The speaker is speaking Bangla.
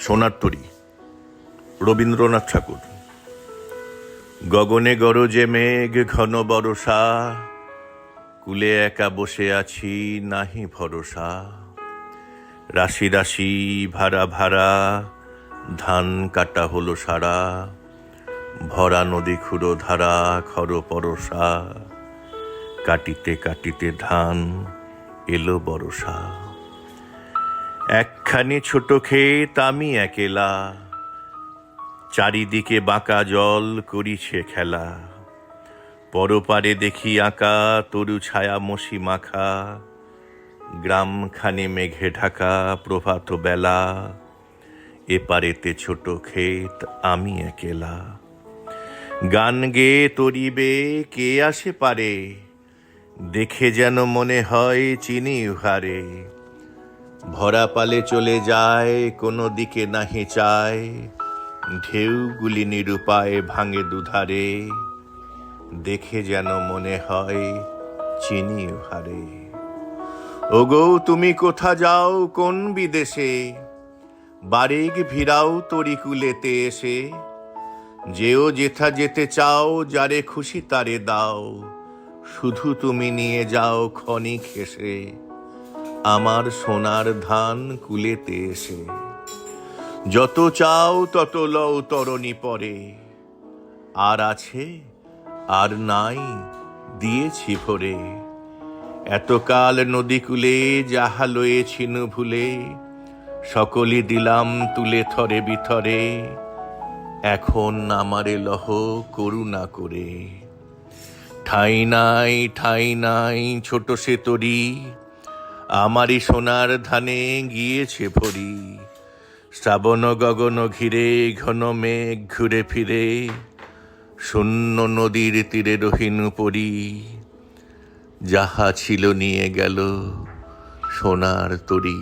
সোনার তরী, রবীন্দ্রনাথ ঠাকুর। গগনে গরজে মেঘ ঘন বরষা, কুলে একা বসে আছি নাহি ভরসা। রাশি রাশি ভাড়া ভাড়া, ধান কাটা হলো সারা। ভরা নদী খুঁড়ো ধারা, খর পরশা। কাটিতে কাটিতে ধান এলো বরষা। একখানি ছোট ক্ষেত আমি একেলা, চারিদিকে বাঁকা জল করিছে খেলা। পরপারে দেখি আঁকা তরু ছায়া মশি মাখা। গ্রামখানি মেঘে ঢাকা প্রভাত বেলা। এপারেতে ছোট ক্ষেত আমি একেলা। গান গেয়ে তরিবে কে আসে পারে, দেখে যেন মনে হয় চিনি উহারে। ভরা পালে চলে যায় কোনো দিকে নাহি চায়, ঢেউগুলি নিরুপায় ভাঙে দুধারে। দেখে যেন মনে হয় চিনি উহারে। ওগো তুমি কোথা যাও কোন বিদেশে, বারেক ভিড়াও তরিকুলেতে এসে। যেও যেথা যেতে চাও, যারে খুশি তারে দাও, শুধু তুমি নিয়ে যাও ক্ষণিক হেসে আমার সোনার ধান কুলেতে এসে। যত চাও তত লও তরণী পরে, আর আছে আর নাই দিয়েছি ভরে। এতকাল নদীকূলে যাহা লয়েছিনু ভুলে, সকলই দিলাম তুলে থরে বিথরে। এখন আমারে লহ করুণা করে। ঠাঁই নাই ছোট সে তরী, আমারই সোনার ধানে গিয়েছে ভরি। শ্রাবণ গগন ঘিরে ঘন মেঘ ঘুরে ফিরে, শূন্য নদীর তীরে রহিনু পরি। যাহা ছিল নিয়ে গেল সোনার তরী।